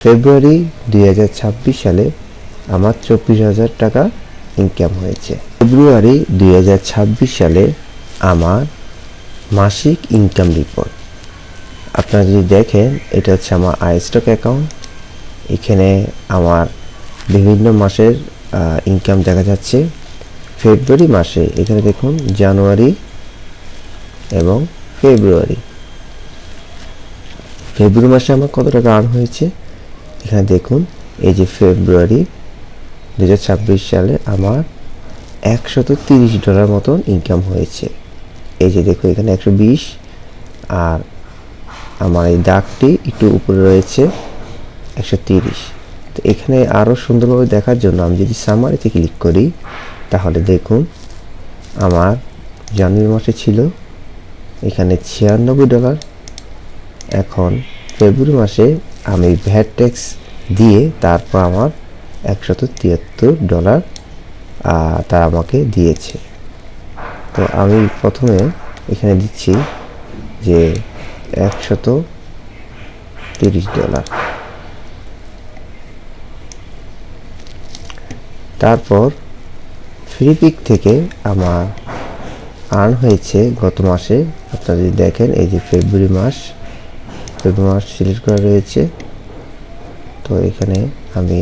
ফেব্রুয়ারি 2026 সালে আমার 24,000 টাকা ইনকাম হয়েছে। ফেব্রুয়ারি 2026 সালে আমার মাসিক ইনকাম রিপোর্ট আপনারা যদি দেখেন, এটা হচ্ছে আমার আইস্টক অ্যাকাউন্ট। এখানে আমার বিভিন্ন মাসের ইনকাম দেখা যাচ্ছে। ফেব্রুয়ারি মাসে এখানে দেখুন জানুয়ারি এবং ফেব্রুয়ারি মাসে আমার কত টাকা আর্ন হয়েছে এখানে দেখুন। এই যে ফেব্রুয়ারি 2026 সালে আমার $130 মতন ইনকাম হয়েছে। এই যে দেখো এখানে 120, আর আমার এই দাগটি একটু উপরে রয়েছে 130। তো এখানে আরও সুন্দরভাবে দেখার জন্য আমি যদি সামারিতে ক্লিক করি, তাহলে দেখুন আমার জানুয়ারি মাসে ছিল এখানে $96। এখন ফেব্রুয়ারি মাসে আমি ভ্যাট ট্যাক্স দিয়ে তারপর আমার $173 তারা আমাকে দিয়েছে। তো আমি প্রথমে এখানে দিচ্ছি যে $130। তারপর ফ্রিপিক থেকে আমার আর্ন হয়েছে গত মাসে। আপনারা যদি দেখেন, এই যে ফেব্রুয়ারি মাস সিলেক্ট করা রয়েছে। তো এখানে আমি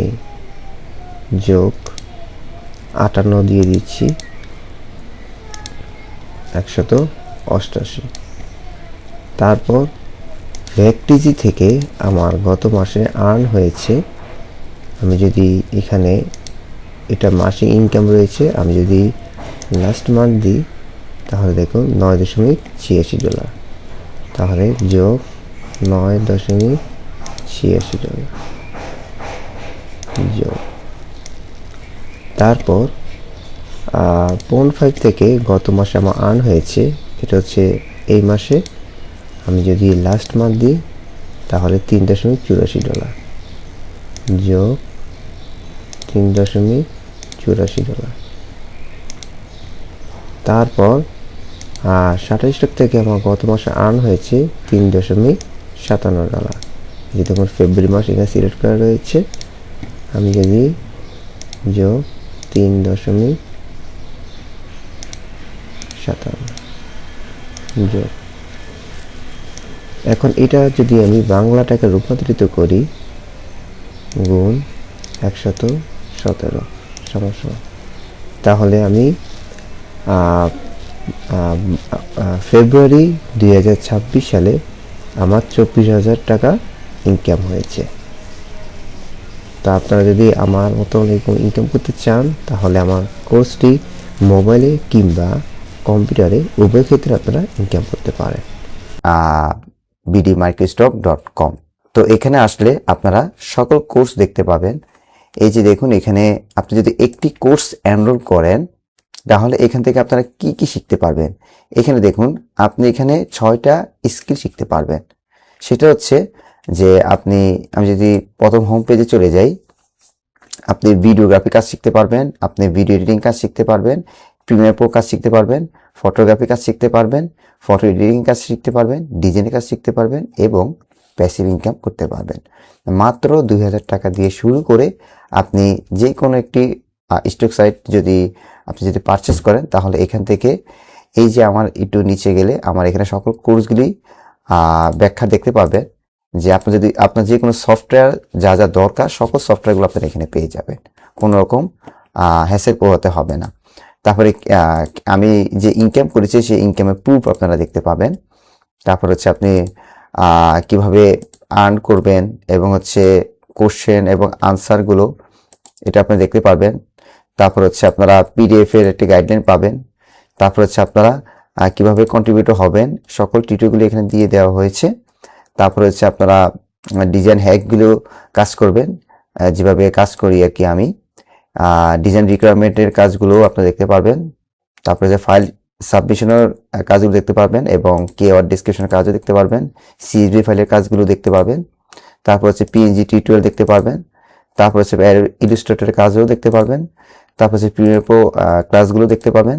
যোগ 58 দিয়ে দিচ্ছি 188। তারপর ভ্যাকটিজি থেকে আমার গত মাসে আর্ন হয়েছে, আমি যদি এখানে এটা মাসিক ইনকাম রয়েছে, আমি যদি লাস্ট মান্থ দিই তাহলে দেখুন $9.86। তাহলে যোগ $9.86 যোগ। তারপর $5 থেকে গত মাসে আমার আর্ন হয়েছে, এটা হচ্ছে এই মাসে, আমি যদি লাস্ট মান্থ দিই তাহলে $3.84 যোগ $3.84। তারপর 27 থেকে আমার গত মাসে আর্ন হয়েছে $3.57। যে তখন ফেব্রুয়ারি মাস এখানে সিলেক্ট করা রয়েছে, আমি যদি যোগ $3.57 যোগ। এখন এটা যদি আমি বাংলা টাকায় রূপান্তরিত করি, গুণ 117 সমান, তাহলে আমি ফেব্রুয়ারি 2026 সালে আমার 24,000 টাকা ইনকাম হয়েছে। তা আপনারা যদি আমার মতো এরকম ইনকাম করতে চান, তাহলে আমার কোর্সটি মোবাইলে কিংবা কম্পিউটারে উভয় ক্ষেত্রে আপনারা ইনকাম করতে পারেন। bdmicrostock.com। তো এখানে আসলে আপনারা সকল কোর্স দেখতে পাবেন। এই যে দেখুন, এখানে আপনি যদি একটি কোর্স এনরোল করেন তাহলে এখান থেকে আপনারা কি কি শিখতে পারবেন। এখানে দেখুন, আপনি এখানে 6টা স্কিল শিখতে পারবেন। সেটা হচ্ছে যে আমি যদি প্রথম হোম পেজে চলে যাই, আপনি ভিডিওগ্রাফি কাজ শিখতে পারবেন, আপনি ভিডিও এডিটিং কাজ শিখতে পারবেন, প্রিমিয়ার প্রো কাজ শিখতে পারবেন, ফটোগ্রাফি কাজ শিখতে পারবেন, ফটো এডিটিং কাজ শিখতে পারবেন, ডিজাইনের কাজ শিখতে পারবেন এবং প্যাসিভ ইনকাম করতে পারবেন। মাত্র 2,000 টাকা দিয়ে শুরু করে আপনি যে কোনো একটি স্টক সাইট আপনি যদি পারচেস করেন, তাহলে এখান থেকে এই যে আমার একটু নিচে গেলে আমার এখানে সকল কোর্সগুলি ব্যাখ্যা দেখতে পাবেন, যে আপনার যে কোনো সফটওয়্যার যা যা দরকার সকল সফটওয়্যারগুলো আপনারা এখানে পেয়ে যাবেন, কোনো রকম হ্যাসেল পোহাতে হবে না। তারপরে আমি যে ইনকাম করেছি সেই ইনকামের প্রুফ আপনারা দেখতে পাবেন। তারপর হচ্ছে আপনি কিভাবে আর্ন করবেন এবং হচ্ছে কোশ্চেন এবং আনসারগুলো এটা আপনি দেখতে পারবেন। তারপর হচ্ছে আপনারা পিডিএফ এর একটি গাইডলাইন পাবেন। তারপর হচ্ছে আপনারা কিভাবে কন্ট্রিবিউটর হবেন সকল টিউটোরিয়ালগুলো এখানে দিয়ে দেওয়া হয়েছে। তারপর হচ্ছে আপনারা ডিজাইন হ্যাকগুলো কাজ করবেন, যেভাবে কাজ করি আর কি আমি। ডিজাইন রিকোয়ারমেন্টের কাজগুলো আপনারা দেখতে পারবেন। তারপরে যে ফাইল সাবমিশনের কাজগুলো দেখতে পারবেন এবং কিওয়ার্ড ডেসক্রিপশনের কাজও দেখতে পারবেন, সিএসভি ফাইলের কাজগুলো দেখতে পারবেন। তারপর হচ্ছে পিএনজি টিউটোরিয়াল দেখতে পারবেন। তারপর হচ্ছে ইলাস্ট্রেটরের কাজও দেখতে পারবেন। তারপর হচ্ছে প্রিমিয়ার প্রো ক্লাসগুলো দেখতে পাবেন।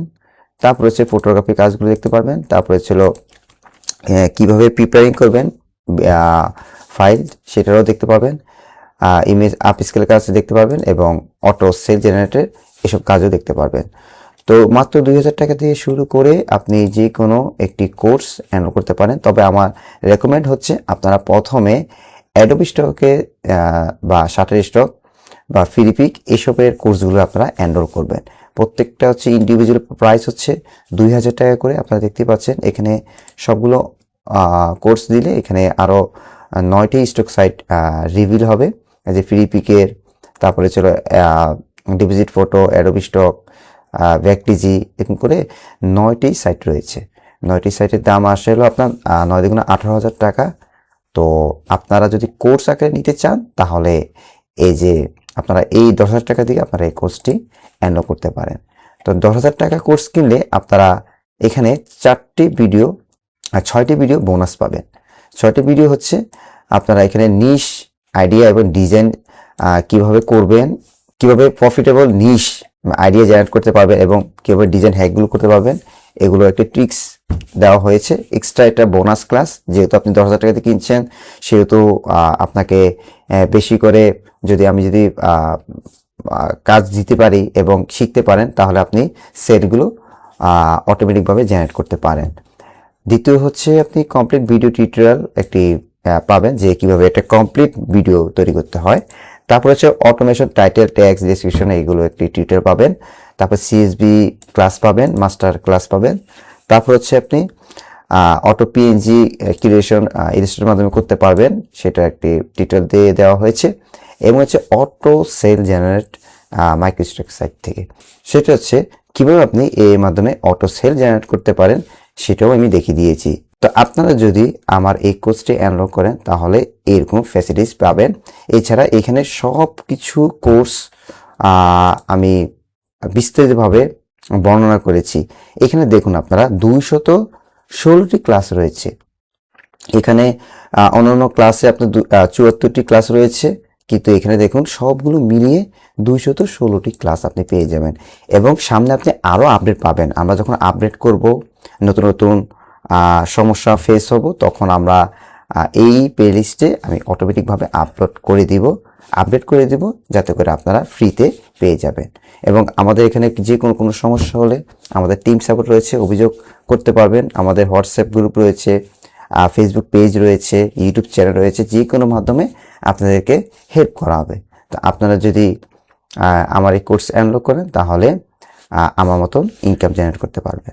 তারপর হচ্ছে ফটোগ্রাফি কাজগুলো দেখতে পারবেন। তারপর হচ্ছিল কিভাবে প্রিপেয়ারিং করবেন ফাইল, সেটাও দেখতে পাবেন। ইমেজ আপ স্কেল কাজ দেখতে পারবেন এবং অটো সেল জেনারেটর এসব কাজও দেখতে পারবেন। তো মাত্র 2000 টাকা দিয়ে শুরু করে আপনি যে কোনো একটি কোর্স এনরোল করতে পারেন। তবে আমার রেকমেন্ড হচ্ছে আপনারা প্রথমে অ্যাডোবি স্টকে বা শাটারস্টক বা ফিলিপিক এসবের কোর্সগুলো আপনারা এনরোল করবেন। প্রত্যেকটা হচ্ছে ইন্ডিভিজুয়াল প্রাইস হচ্ছে 2000 টাকা করে। আপনারা দেখতে পাচ্ছেন এখানে সবগুলো কোর্স দিলে এখানে আরও 9টি স্টক সাইট রিভিল হবে, যে ফিলিপিকের, তারপরে ছিল ডিপোজিট ফটো, অ্যাডোবি স্টক, ব্যাকটিজি, এরকম করে 9টি সাইট রয়েছে। 9টি সাইটের দাম আসে হলো আপনার 9 দুগুণে 18,000 টাকা। তো আপনারা যদি কোর্স আকারে নিতে চান তাহলে এই যে আপনারা এই 10,000 টাকা দিয়ে আপনারা এই কোর্সটি এনরোল করতে পারেন। তো 10,000 টাকা কোর্স কিনলে আপনারা এখানে 6টি ভিডিও বোনাস পাবেন। 6টি ভিডিও হচ্ছে আপনারা এখানে নিশ আইডিয়া এবং ডিজাইন কিভাবে করবেন, কিভাবে প্রফিটেবল নিশ আইডিয়া জেনারেট করতে পারবেন এবং কিভাবে ডিজাইন হ্যাকগুলো করতে পারবেন, এগুলো একটা ট্রিক্স দেওয়া হয়েছে। এক্সট্রা একটা বোনাস ক্লাস, যেহেতু আপনি 10,000 টাকাতে কিনছেন সেহেতু আপনাকে বেশি করে আমি যদি কাজ দিতে পারি এবং শিখতে পারেন তাহলে আপনি সেটগুলো অটোমেটিকভাবে জেনারেট করতে পারেন। দ্বিতীয় হচ্ছে আপনি কমপ্লিট ভিডিও টিউটোরিয়াল একটি পাবেন, যে কিভাবে একটা কমপ্লিট ভিডিও তৈরি করতে হয়। তারপর হচ্ছে অটোমেশন, টাইটেল, ট্যাক্স, ডেসক্রিপশন, এইগুলো একটি টিউটোরিয়াল পাবেন। তারপর সিএসবি ক্লাস পাবেন, মাস্টার ক্লাস পাবেন। তারপর হচ্ছে আপনি অটো পিএনজি ক্রিয়েশন ইলাস্ট্রেটরের মাধ্যমে করতে পারবেন, সেটা একটি টিউটোরিয়াল দিয়ে দেওয়া হয়েছে। এবং হচ্ছে অটো সেল জেনারেট মাইক্রোস্ট্রাক সাইট থেকে, সেটা হচ্ছে কিভাবে আপনি এর মাধ্যমে অটো সেল জেনারেট করতে পারেন সেটাও আমি দেখিয়ে দিয়েছি। তো আপনারা যদি আমার এই কোর্সটি এনরোল করেন তাহলে এরকম ফ্যাসিলিটিস পাবেন। এছাড়া এখানে সব কিছু কোর্স আমি বিস্তারিতভাবে বর্ণনা করেছি। এখানে দেখুন আপনারা 216টি ক্লাস রয়েছে। এখানে অন্যান্য ক্লাসে আপনার 74টি ক্লাস রয়েছে, কিন্তু এখানে দেখুন সবগুলো মিলিয়ে 216টি ক্লাস আপনি পেয়ে যাবেন। এবং সামনে আপনি আরও আপডেট পাবেন। আমরা যখন আপডেট করব, নতুন নতুন সমস্যা ফেস হব, তখন আমরা এই প্লেলিস্টে আমি অটোমেটিকভাবে আপডেট করে দিব যাতে করে আপনারা ফ্রিতে পেয়ে যাবেন। এবং আমাদের এখানে যে কোনো সমস্যা হলে আমাদের টিম সাপোর্ট রয়েছে, অভিযোগ করতে পারবেন। আমাদের হোয়াটসঅ্যাপ গ্রুপ রয়েছে, ফেসবুক পেজ রয়েছে, ইউটিউব চ্যানেল রয়েছে, যে কোনো মাধ্যমে আপনাদেরকে হেল্প করা হবে। তো আপনারা যদি আমার এই কোর্স এনরোল করেন তাহলে আমার মতন ইনকাম জেনারেট করতে পারবেন।